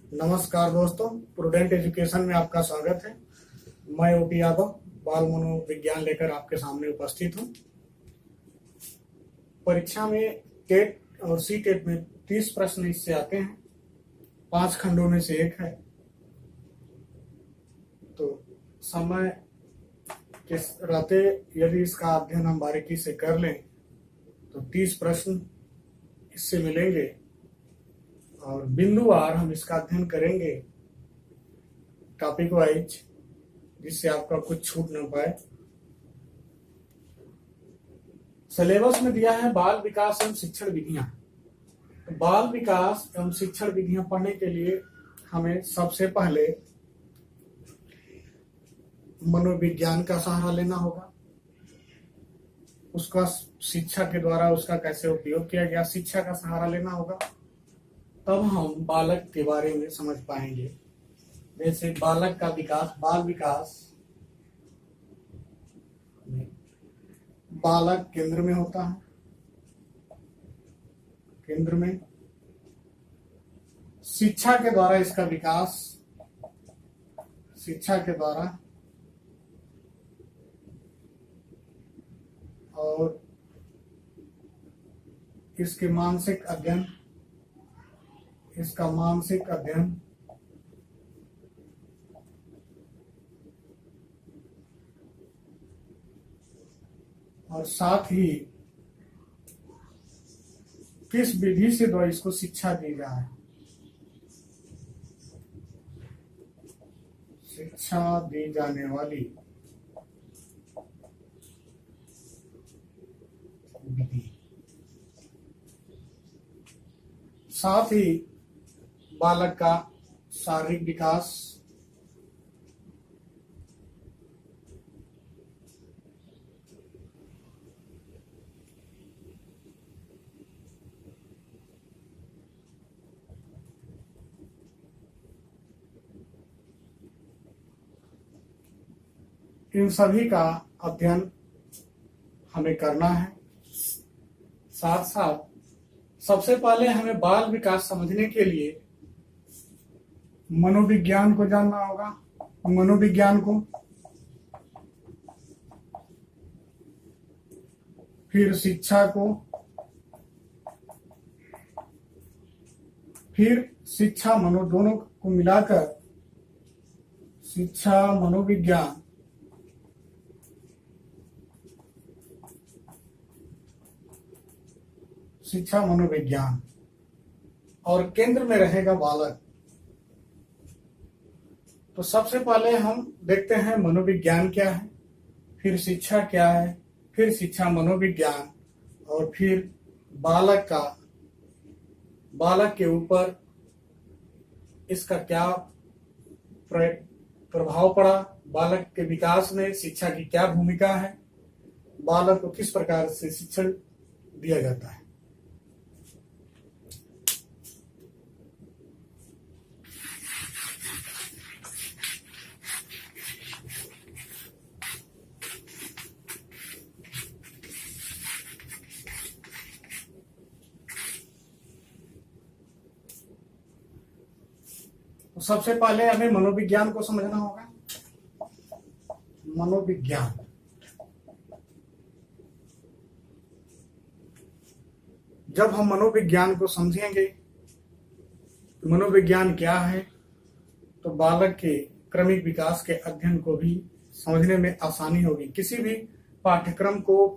नमस्कार दोस्तों, prudent education में आपका स्वागत है। मैं ओपी यादव बाल मनोविज्ञान लेकर आपके सामने उपस्थित हूँ। परीक्षा में टेट और सी टेट में 30 प्रश्न इससे आते हैं। 5 खंडों में से एक है, तो समय के रहते यदि इसका अध्ययन हम बारीकी से कर लें तो 30 प्रश्न इससे मिलेंगे और बिंदुवार हम इसका अध्ययन करेंगे टॉपिक वाइज, जिससे आपका कुछ छूट न पाए। सिलेबस में दिया है बाल विकास एवं शिक्षण विधियां। तो बाल विकास एवं शिक्षण विधियां पढ़ने के लिए हमें सबसे पहले मनोविज्ञान का सहारा लेना होगा। उसका शिक्षा के द्वारा उसका कैसे उपयोग किया गया, शिक्षा का सहारा लेना होगा, तब हम बालक के बारे में समझ पाएंगे। जैसे बालक का विकास, बाल विकास बालक केंद्र में होता है। केंद्र में शिक्षा के द्वारा इसका विकास, शिक्षा के द्वारा, और इसके मानसिक अध्ययन, इसका मानसिक अध्ययन, और साथ ही किस विधि से द्वारा इसको शिक्षा दी जाए, शिक्षा दी जाने वाली विधि, साथ ही बालक का शारीरिक विकास, इन सभी का अध्ययन हमें करना है। साथ साथ सबसे पहले हमें बाल विकास समझने के लिए मनोविज्ञान को जानना होगा। मनोविज्ञान को, फिर शिक्षा को, फिर शिक्षा मनो, दोनों को मिलाकर शिक्षा मनोविज्ञान, शिक्षा मनोविज्ञान, और केंद्र में रहेगा बालक। तो सबसे पहले हम देखते हैं मनोविज्ञान क्या है, फिर शिक्षा क्या है, फिर शिक्षा मनोविज्ञान, और फिर बालक का, बालक के ऊपर इसका क्या प्रभाव पड़ा, बालक के विकास में शिक्षा की क्या भूमिका है, बालक को किस प्रकार से शिक्षण दिया जाता है। तो सबसे पहले हमें मनोविज्ञान को समझना होगा। मनोविज्ञान, जब हम मनोविज्ञान को समझेंगे, मनोविज्ञान क्या है, तो बालक के क्रमिक विकास के अध्ययन को भी समझने में आसानी होगी। किसी भी पाठ्यक्रम को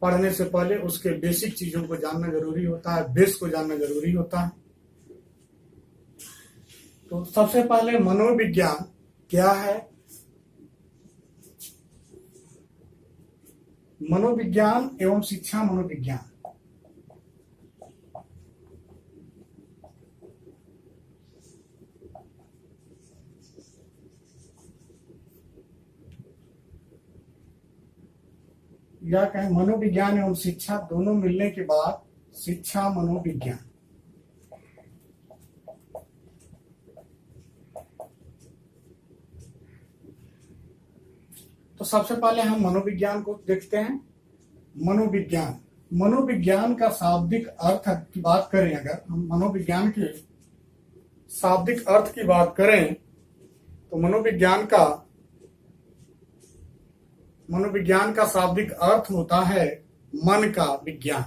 पढ़ने से पहले उसके बेसिक चीजों को जानना जरूरी होता है, बेस को जानना जरूरी होता है। तो सबसे पहले मनोविज्ञान क्या है। मनोविज्ञान एवं शिक्षा मनोविज्ञान, या कहें मनोविज्ञान एवं शिक्षा दोनों मिलने के बाद शिक्षा मनोविज्ञान। तो सबसे पहले हम मनोविज्ञान को देखते हैं। मनोविज्ञान, मनोविज्ञान का शाब्दिक अर्थ की बात करें, अगर हम मनोविज्ञान के शाब्दिक अर्थ की बात करें तो मनोविज्ञान का शाब्दिक अर्थ होता है मन का विज्ञान।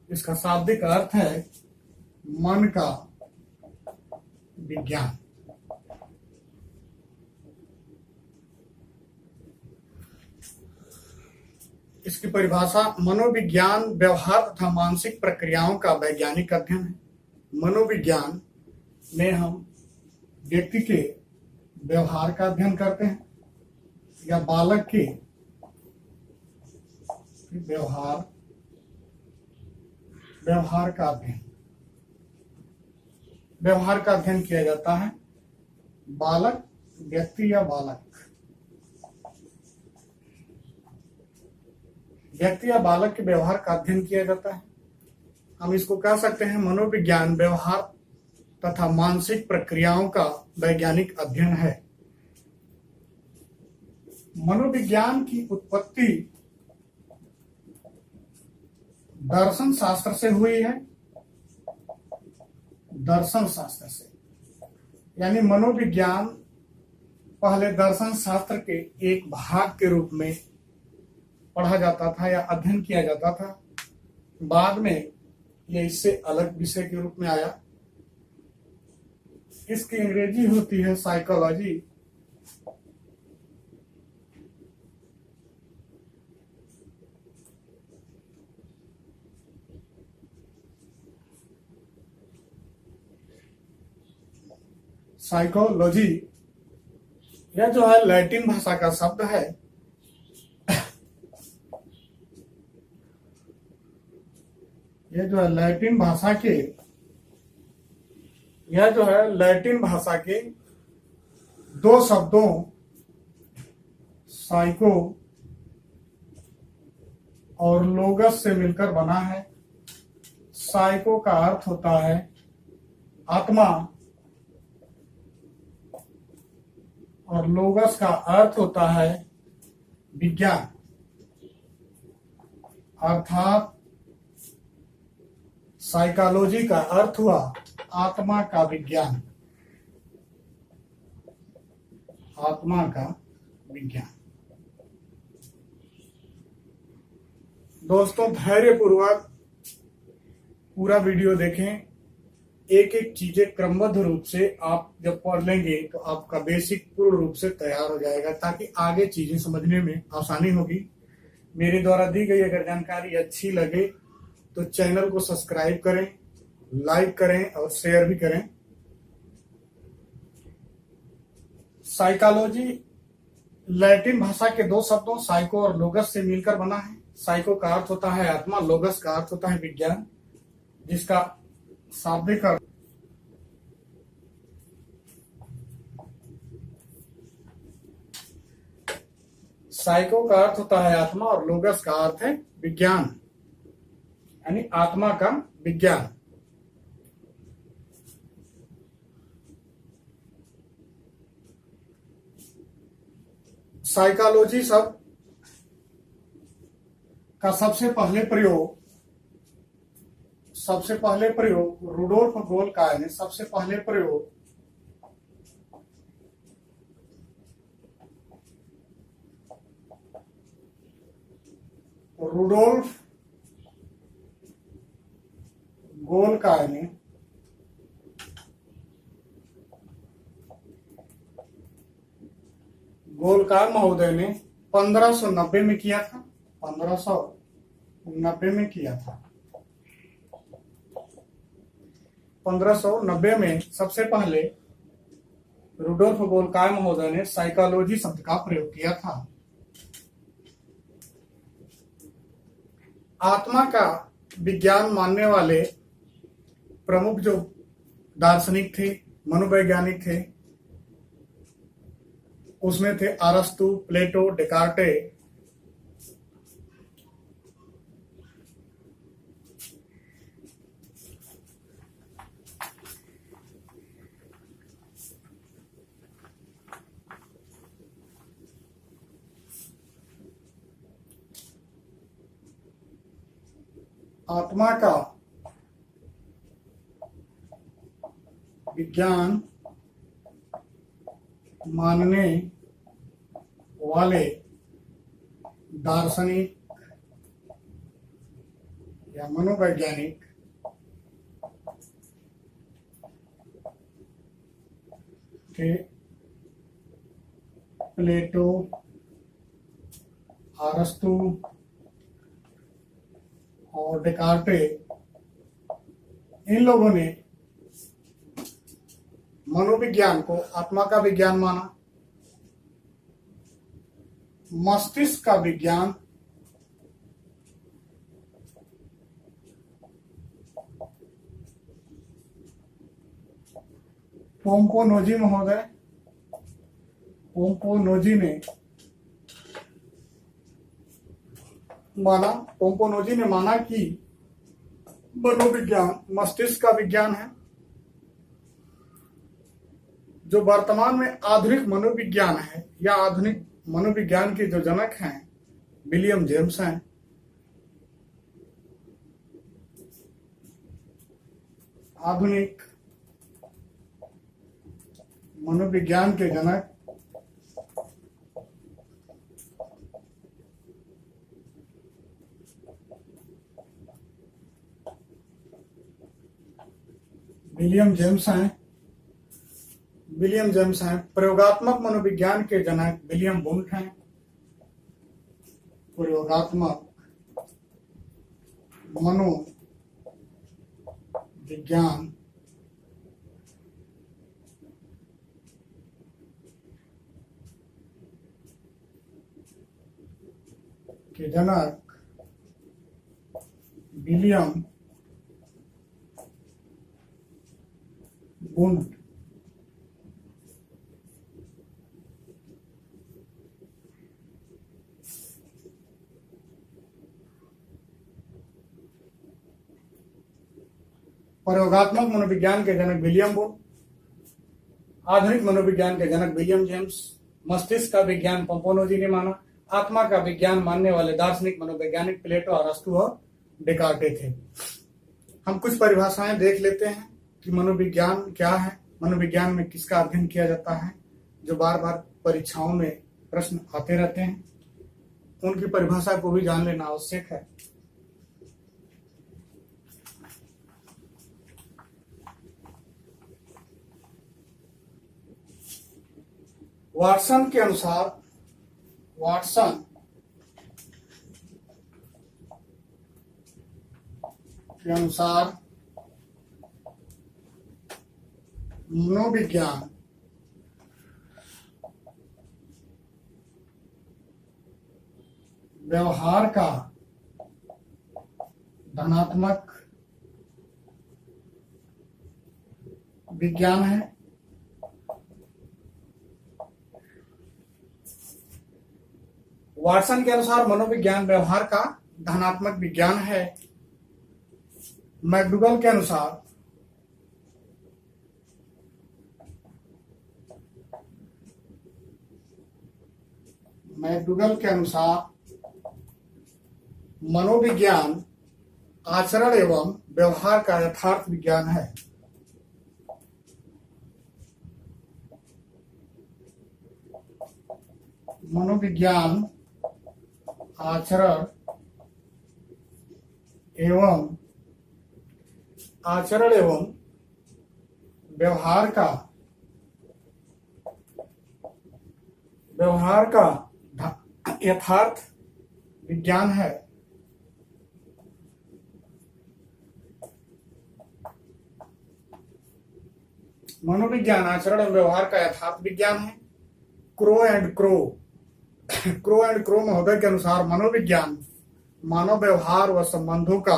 इसका शाब्दिक अर्थ है मन का विज्ञान। इसकी परिभाषा, मनोविज्ञान व्यवहार तथा मानसिक प्रक्रियाओं का वैज्ञानिक अध्ययन है। मनोविज्ञान में हम व्यक्ति के व्यवहार का अध्ययन करते हैं या बालक के व्यवहार का अध्ययन किया जाता है। बालक, व्यक्ति या बालक के व्यवहार का अध्ययन किया जाता है। हम इसको कह सकते हैं मनोविज्ञान व्यवहार तथा मानसिक प्रक्रियाओं का वैज्ञानिक अध्ययन है। मनोविज्ञान की उत्पत्ति दर्शन शास्त्र से हुई है। दर्शन शास्त्र से, यानी मनोविज्ञान पहले दर्शन शास्त्र के एक भाग के रूप में पढ़ा जाता था या अध्ययन किया जाता था। बाद में यह इससे अलग विषय के रूप में आया। इसकी अंग्रेजी होती है साइकोलॉजी। साइकोलॉजी यह जो है लैटिन भाषा का शब्द है। यह जो है लैटिन भाषा के दो शब्दों साइको और लोगस से मिलकर बना है। साइको का अर्थ होता है आत्मा और लोगस का अर्थ होता है विज्ञान, अर्थात साइकोलॉजी का अर्थ हुआ आत्मा का विज्ञान। आत्मा का विज्ञान। दोस्तों, धैर्यपूर्वक पूरा वीडियो देखें। एक एक चीजें क्रमबद्ध रूप से आप जब पढ़ लेंगे तो आपका बेसिक पूर्ण रूप से तैयार हो जाएगा, ताकि आगे चीजें समझने में आसानी होगी। मेरे द्वारा दी गई अगर जानकारी अच्छी लगे तो चैनल को सब्सक्राइब करें, लाइक करें और शेयर भी करें। साइकोलॉजी लैटिन भाषा के दो शब्दों साइको और लोगस से मिलकर बना है। साइको का अर्थ होता है आत्मा, लोगस का अर्थ होता है विज्ञान, जिसका शाब्दिक अर्थ साइको का अर्थ होता है आत्मा और लोगस का अर्थ है विज्ञान, यानी आत्मा का विज्ञान। साइकोलॉजी शब्द का सबसे पहले प्रयोग रुडोल्फ गोल्काय ने रुडोल्फ गोल्काय ने गोल्काय महोदय ने 1590 में किया था। 1590 में सबसे पहले रुडोल्फ गोल्काय महोदय ने साइकोलॉजी शब्द का प्रयोग किया था। आत्मा का विज्ञान मानने वाले प्रमुख जो दार्शनिक थे, मनोवैज्ञानिक थे, उसमें थे अरस्तु, प्लेटो, डेकार्टे। आत्मा का विज्ञान मानने वाले दार्शनिक या मनोवैज्ञानिक के प्लेटो, अरस्तु और डेकार्टे, इन लोगों ने मनोविज्ञान को आत्मा का विज्ञान माना, मस्तिष्क का विज्ञान पोम्पोनोजी महोदय, पोम्पोनोजी ने माना कि मनोविज्ञान मस्तिष्क का विज्ञान है। जो वर्तमान में आधुनिक मनोविज्ञान है या आधुनिक मनोविज्ञान के जो जनक हैं विलियम जेम्स हैं। आधुनिक मनोविज्ञान के जनक विलियम जेम्स हैं। प्रयोगात्मक मनोविज्ञान के जनक विलियम वुंट हैं। प्रयोगात्मक मनोविज्ञान के जनक विलियम वुंट। प्रयोगात्मक मनोविज्ञान के जनक विलियम वुंट, आधुनिक मनोविज्ञान के जनक विलियम जेम्स, मस्तिष्क का विज्ञान पोम्पोनोजी ने माना, आत्मा का विज्ञान मानने वाले दार्शनिक मनोवैज्ञानिक प्लेटो, अरस्तु और डेकार्टे थे। हम कुछ परिभाषाएं देख लेते हैं कि मनोविज्ञान क्या है, मनोविज्ञान में किसका अध्ययन किया जाता है, जो बार बार परीक्षाओं में प्रश्न आते रहते हैं। उनकी परिभाषा को भी जान लेना आवश्यक है। वाटसन के अनुसार मनोविज्ञान व्यवहार का धनात्मक विज्ञान है। वाटसन के अनुसार मनोविज्ञान व्यवहार का धनात्मक विज्ञान है। मैकडूगल के अनुसार मनोविज्ञान आचरण एवं व्यवहार का यथार्थ विज्ञान है। मनोविज्ञान आचरण एवं व्यवहार का यथार्थ विज्ञान है। मनोविज्ञान आचरण एवं व्यवहार का यथार्थ विज्ञान है। क्रो एंड क्रो महोदय के अनुसार मनोविज्ञान मानव व्यवहार व संबंधों का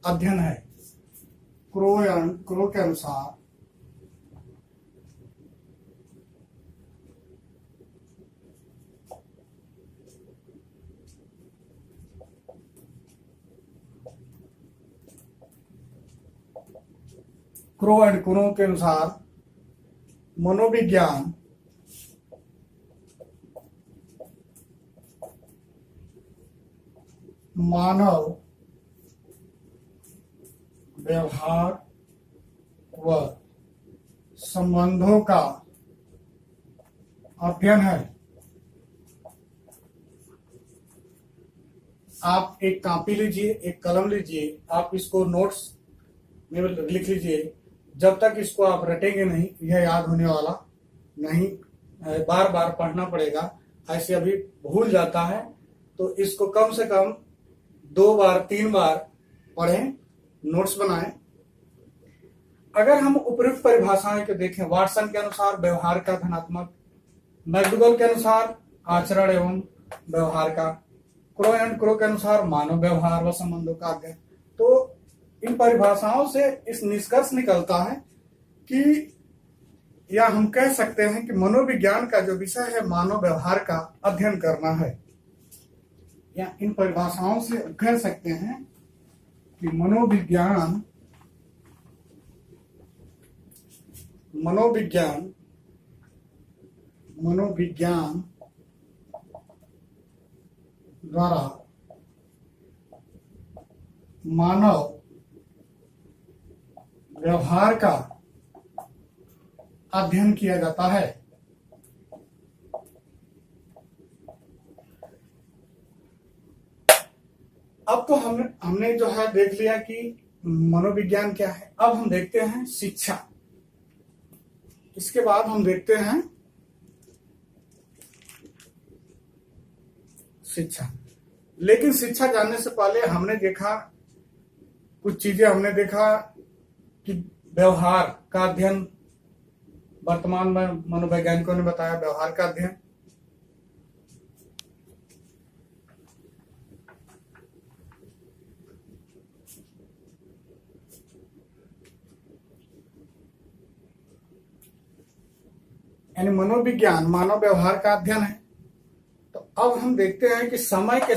अध्ययन है। क्रो के अनुसार क्रो के अनुसार मनोविज्ञान मानव व्यवहार व संबंधों का अध्ययन है। आप एक कॉपी लीजिए, एक कलम लीजिए, आप इसको नोट्स में लिख लीजिए। जब तक इसको आप रटेंगे नहीं, यह याद होने वाला नहीं, बार बार पढ़ना पड़ेगा। ऐसे अभी भूल जाता है, तो इसको कम से कम 2 बार 3 बार पढ़ें, नोट्स बनाएं। अगर हम उपयुक्त परिभाषाएं को देखें, वाटसन के अनुसार व्यवहार का धनात्मक, मैकडूगल के अनुसार आचरण एवं व्यवहार का, क्रो एंड क्रो के अनुसार मानव व्यवहार व संबंधों का अध्ययन। तो इन परिभाषाओं से इस निष्कर्ष निकलता है कि, या हम कह सकते हैं कि मनोविज्ञान का जो विषय है मानव व्यवहार का अध्ययन करना है। या इन परिभाषाओं से कह सकते हैं कि मनोविज्ञान द्वारा मानव व्यवहार का अध्ययन किया जाता है। अब तो हमने जो है देख लिया कि मनोविज्ञान क्या है। अब हम देखते हैं शिक्षा। इसके बाद हम देखते हैं शिक्षा। लेकिन शिक्षा जानने से पहले हमने देखा कुछ चीजें। हमने देखा कि व्यवहार का अध्ययन, वर्तमान में मनोवैज्ञानिकों ने बताया व्यवहार का अध्ययन। यानी मनोविज्ञान मानव व्यवहार का अध्ययन है। तो अब हम देखते हैं कि समय के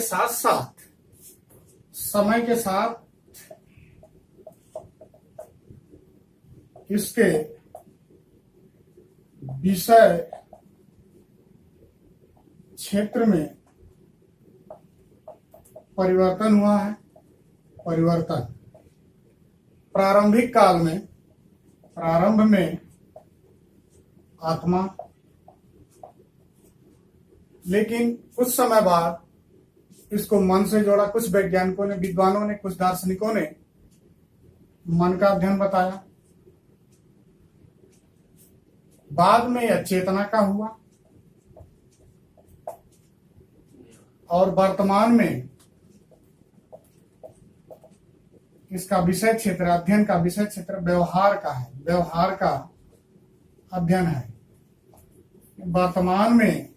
साथ इसके विषय क्षेत्र में परिवर्तन हुआ है। प्रारंभिक काल में, प्रारंभ में आत्मा, लेकिन कुछ समय बाद इसको मन से जोड़ा। कुछ वैज्ञानिकों ने, विद्वानों ने, कुछ दार्शनिकों ने मन का अध्ययन बताया। बाद में यह चेतना का हुआ और वर्तमान में इसका विषय क्षेत्र, अध्ययन का विषय क्षेत्र व्यवहार का है। व्यवहार का अध्ययन है। वर्तमान में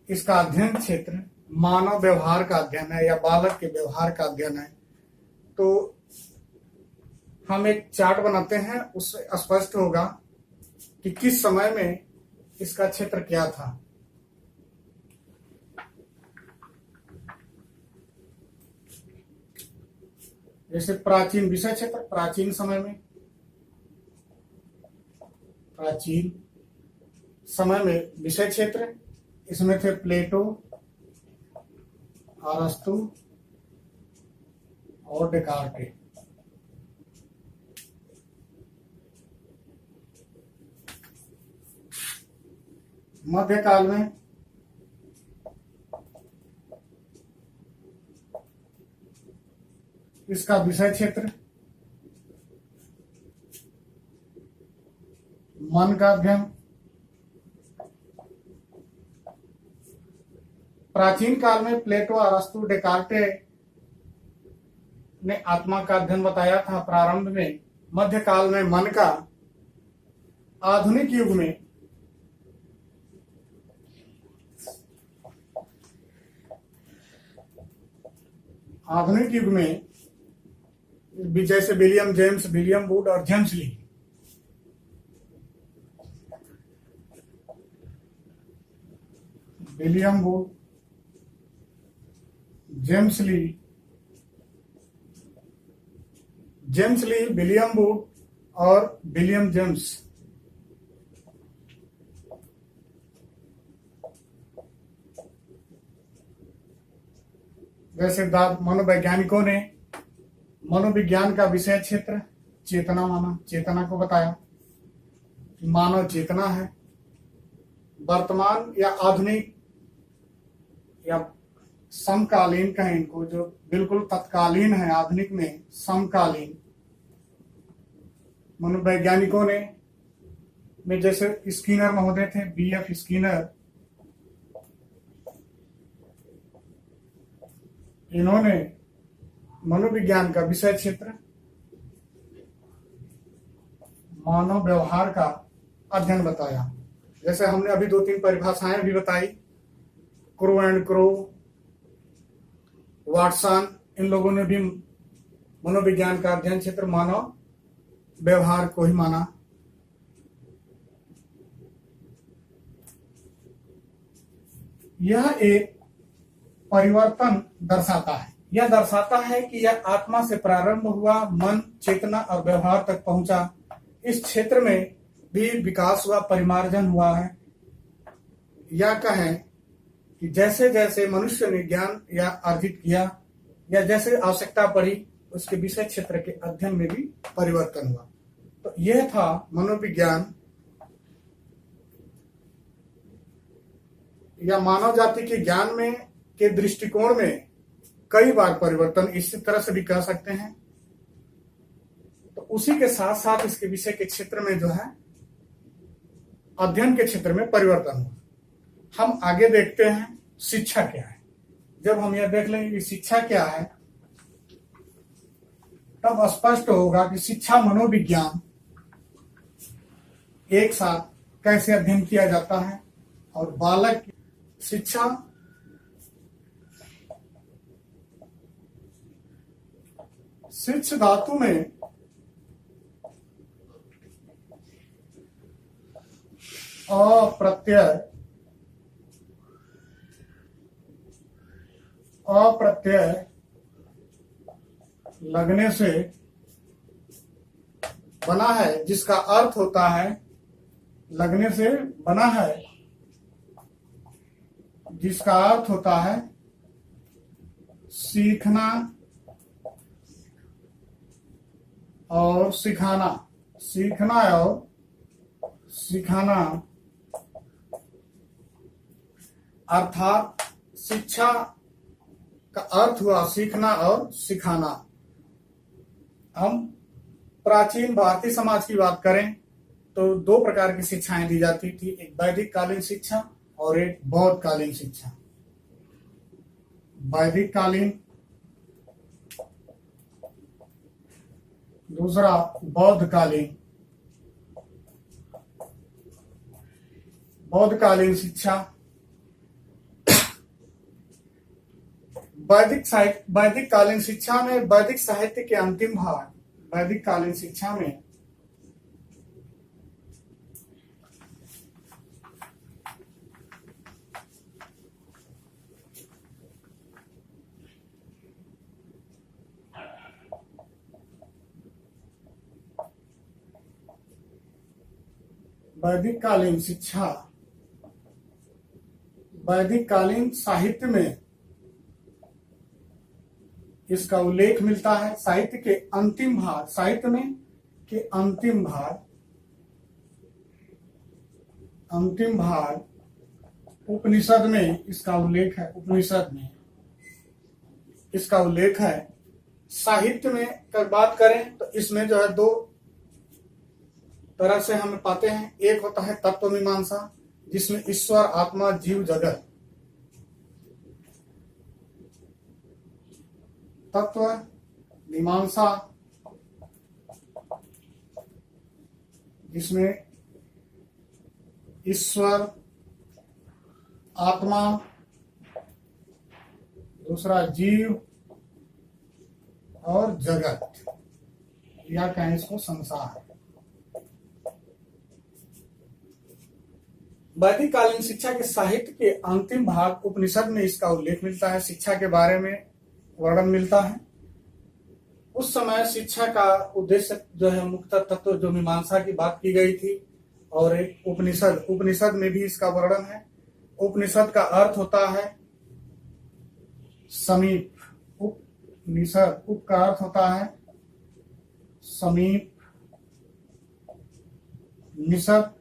इसका अध्ययन क्षेत्र मानव व्यवहार का अध्ययन है या बालक के व्यवहार का अध्ययन है। तो हम एक चार्ट बनाते हैं, उससे स्पष्ट होगा कि किस समय में इसका क्षेत्र क्या था। जैसे प्राचीन विषय क्षेत्र, प्राचीन समय में, प्राचीन समय में विषय क्षेत्र, इसमें थे प्लेटो, अरस्तु और डेकार्टे। मध्यकाल में इसका विषय क्षेत्र मन का अध्ययन। प्राचीन काल में प्लेटो, अरस्तु, डेकार्टे ने आत्मा का अध्ययन बताया था प्रारंभ में। मध्यकाल में मन का। आधुनिक युग में जैसे विलियम जेम्स, विलियम वुड और James Lee, William Wood, James Lee, William Wood और विलियम जेम्स जैसे मनोवैज्ञानिकों ने मनोविज्ञान का विषय क्षेत्र चेतना माना, चेतना को बताया कि मानव चेतना है। वर्तमान या आधुनिक या समकालीन कहें इनको, जो बिल्कुल तत्कालीन है, आधुनिक में समकालीन मनोवैज्ञानिकों ने में जैसे स्किनर महोदय थे, बीएफ स्किनर, इन्होंने मनोविज्ञान का विषय क्षेत्र मानव व्यवहार का अध्ययन बताया। जैसे हमने अभी 2-3 परिभाषाएं भी बताई, क्रो एंड क्रो, वाटसन, इन लोगों ने भी मनोविज्ञान का अध्ययन क्षेत्र मानव व्यवहार को ही माना। यह एक परिवर्तन दर्शाता है। यह दर्शाता है कि यह आत्मा से प्रारंभ हुआ, मन, चेतना और व्यवहार तक पहुंचा। इस क्षेत्र में भी विकास हुआ, परिमार्जन हुआ है। या कहें कि जैसे जैसे मनुष्य ने ज्ञान या अर्जित किया या जैसे आवश्यकता पड़ी, उसके विषय क्षेत्र के अध्ययन में भी परिवर्तन हुआ। तो यह था मनोविज्ञान या मानव जाति के ज्ञान में के दृष्टिकोण में कई बार परिवर्तन, इसी तरह से भी कह सकते हैं। तो उसी के साथ साथ इसके विषय के क्षेत्र में जो है अध्ययन के क्षेत्र में परिवर्तन हुआ। हम आगे देखते हैं शिक्षा क्या है। जब हम यह देख लेंगे कि शिक्षा क्या है, तब स्पष्ट होगा कि शिक्षा मनोविज्ञान एक साथ कैसे अध्ययन किया जाता है। और बालक की शिक्षा शिक्ष धातु में अप्रत्यय लगने से बना है, जिसका अर्थ होता है लगने से बना है, जिसका अर्थ होता है सीखना और सिखाना। सीखना और सिखाना अर्थात शिक्षा का अर्थ हुआ सीखना और सिखाना। हम प्राचीन भारतीय समाज की बात करें तो 2 प्रकार की शिक्षाएं दी जाती थी, एक वैदिक कालीन शिक्षा और एक बौद्ध कालीन शिक्षा। वैदिक कालीन, दूसरा बौद्ध कालीन। बौद्ध कालीन शिक्षा वैदिक कालीन शिक्षा में वैदिक साहित्य के अंतिम भाग, वैदिक कालीन शिक्षा में वैदिक कालीन शिक्षा, वैदिक कालीन साहित्य में इसका उल्लेख मिलता है। साहित्य के अंतिम भाग, साहित्य में के अंतिम भाग उपनिषद में इसका उल्लेख है। उपनिषद में इसका उल्लेख है। साहित्य में अगर बात करें तो इसमें जो है 2 तरह से हम पाते हैं। एक होता है तत्व मीमांसा, जिसमें ईश्वर, आत्मा, जीव, जगत, तत्व मीमांसा, जिसमें ईश्वर, आत्मा, दूसरा जीव और जगत, या कहें इसको संसार। वैदिक कालीन शिक्षा के साहित्य के अंतिम भाग उपनिषद में इसका उल्लेख मिलता है। शिक्षा के बारे में वर्णन मिलता है। उस समय शिक्षा का उद्देश्य जो है मुख्य तत्व, जो मीमांसा की बात की गई थी, और एक उपनिषद में भी इसका वर्णन है। उपनिषद का अर्थ होता है समीप। उपनिषद, उप का अर्थ होता है समीप, निषद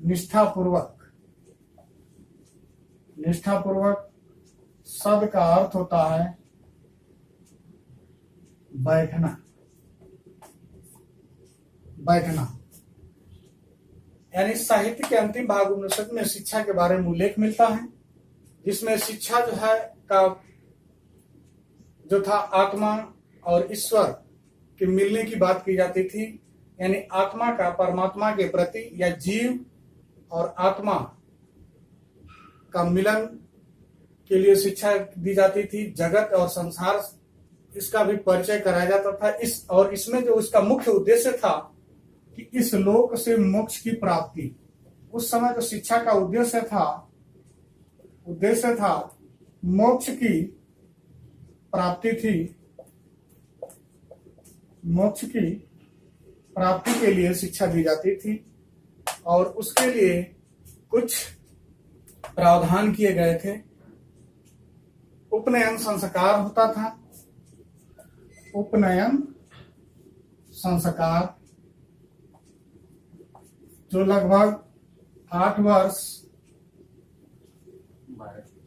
निष्ठापूर्वक। निष्ठापूर्वक शब्द का अर्थ होता है बैठना। बैठना यानी साहित्य के अंतिम भाग उपनिषद में शिक्षा के बारे में उल्लेख मिलता है, जिसमें शिक्षा जो है का जो था आत्मा और ईश्वर के मिलने की बात की जाती थी। यानी आत्मा का परमात्मा के प्रति या जीव और आत्मा का मिलन के लिए शिक्षा दी जाती थी। जगत और संसार इसका भी परिचय कराया जाता था। इसमें जो इसका मुख्य उद्देश्य था कि इस लोक से मोक्ष की प्राप्ति। उस समय जो शिक्षा का उद्देश्य था मोक्ष की प्राप्ति थी। मोक्ष की प्राप्ति के लिए शिक्षा दी जाती थी और उसके लिए कुछ प्रावधान किए गए थे। उपनयन संस्कार होता था। उपनयन संस्कार जो लगभग 8 वर्ष,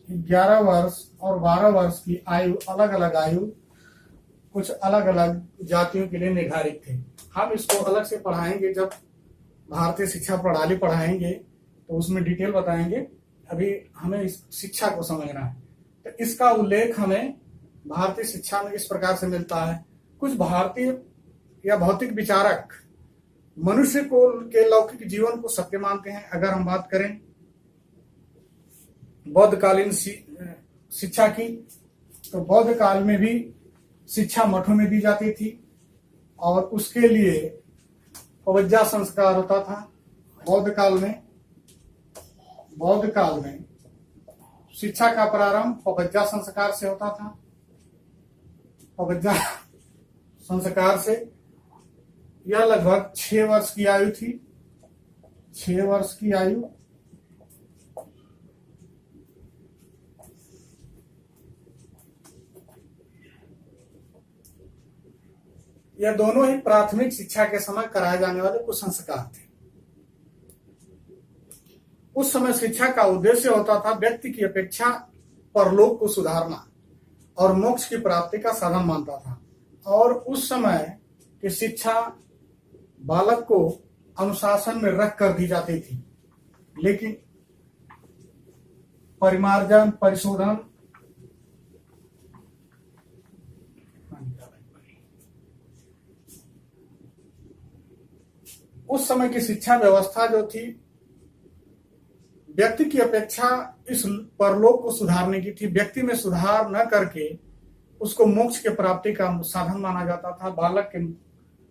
11 वर्ष और 12 वर्ष की आयु, अलग अलग आयु कुछ अलग अलग जातियों के लिए निर्धारित थे। हम इसको अलग से पढ़ाएंगे, जब भारतीय शिक्षा प्रणाली पढ़ाएंगे तो उसमें डिटेल बताएंगे। अभी हमें इस शिक्षा को समझना है। तो इसका उल्लेख हमें भारतीय शिक्षा में इस प्रकार से मिलता है। कुछ भारतीय या भौतिक विचारक मनुष्य को के लौकिक जीवन को सत्य मानते हैं। अगर हम बात करें बौद्धकालीन शिक्षा की, तो बौद्ध काल में भी शिक्षा मठों में दी जाती थी और उसके लिए पवज्जा संस्कार होता था। बौद्ध काल में शिक्षा का प्रारंभ पवज्जा संस्कार से होता था। पवज्जा संस्कार से यह लगभग 6 वर्ष की आयु थी। 6 वर्ष की आयु। यह दोनों ही प्राथमिक शिक्षा के समय कराए जाने वाले कुछ संस्कार थे। उस समय शिक्षा का उद्देश्य होता था व्यक्ति की अपेक्षा परलोक को सुधारना और मोक्ष की प्राप्ति का साधन मानता था। और उस समय की शिक्षा बालक को अनुशासन में रख कर दी जाती थी, लेकिन परिमार्जन, परिशोधन उस समय की शिक्षा व्यवस्था जो थी व्यक्ति की अपेक्षा इस परलोक को सुधारने की थी। व्यक्ति में सुधार न करके उसको मोक्ष के प्राप्ति का साधन माना जाता था। बालक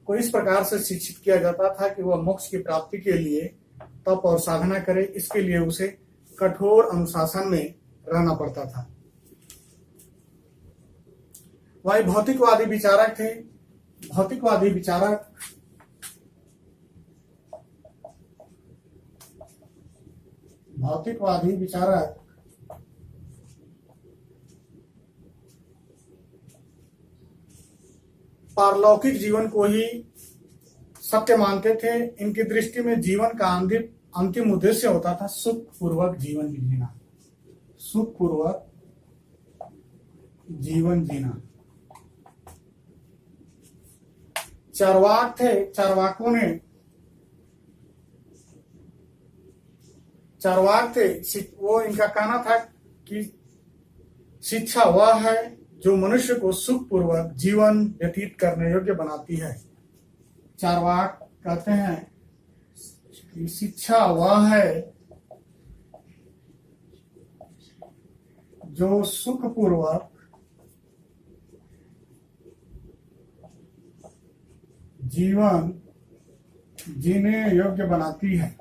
को इस प्रकार से शिक्षित किया जाता था कि वह मोक्ष की प्राप्ति के लिए तप और साधना करे। इसके लिए उसे कठोर अनुशासन में रहना पड़ता था। वही भौतिकवादी विचारक थे। भौतिकवादी विचारक पारलौकिक जीवन को ही सत्य मानते थे। इनकी दृष्टि में जीवन का अंतिम उद्देश्य होता था सुखपूर्वक जीवन जीना। सुखपूर्वक जीवन जीना। चार्वाक थे। चार्वाक थे। वो इनका कहना था कि शिक्षा वह है जो मनुष्य को सुखपूर्वक जीवन व्यतीत करने योग्य बनाती है। चार्वाक कहते हैं कि शिक्षा वह है जो सुखपूर्वक जीवन जीने योग्य बनाती है।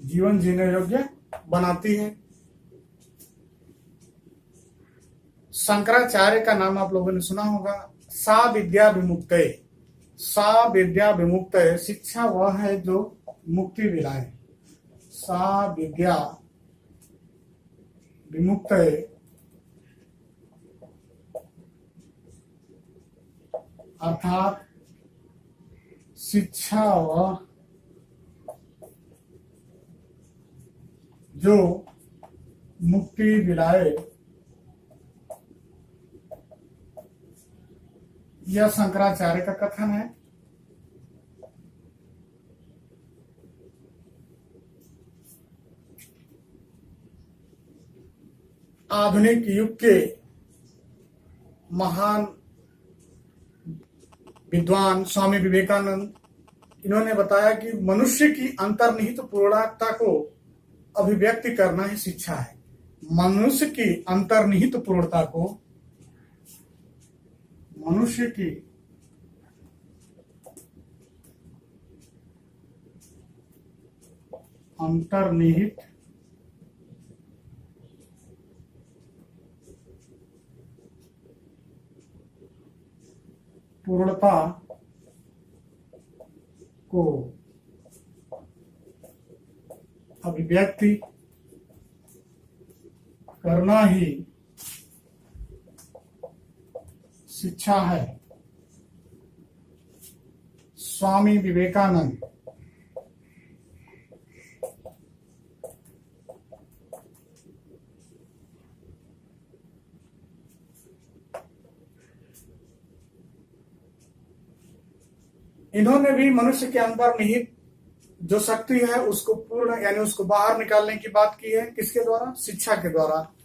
जीवन जीने योग्य बनाती है। शंकराचार्य का नाम आप लोगों ने सुना होगा। सा विद्या विमुक्तये। सा विद्या विमुक्तये। शिक्षा वह है जो मुक्ति दिलाए। सा विद्या विमुक्तये। अर्थात शिक्षा वह जो मुक्ति दिलाए, यह शंकराचार्य का कथन है। आधुनिक युग के महान विद्वान स्वामी विवेकानंद, इन्होंने बताया कि मनुष्य की अंतर्निहित पूर्णता को अभिव्यक्ति करना ही शिक्षा है। मनुष्य की अंतर्निहित पूर्णता को, मनुष्य की अंतर्निहित पूर्णता को अभिव्यक्ति करना ही शिक्षा है। स्वामी विवेकानंद। इन्होंने भी मनुष्य के अंदर निहित जो शक्ति है उसको पूर्ण यानी उसको बाहर निकालने की बात की है। किसके द्वारा? शिक्षा के द्वारा।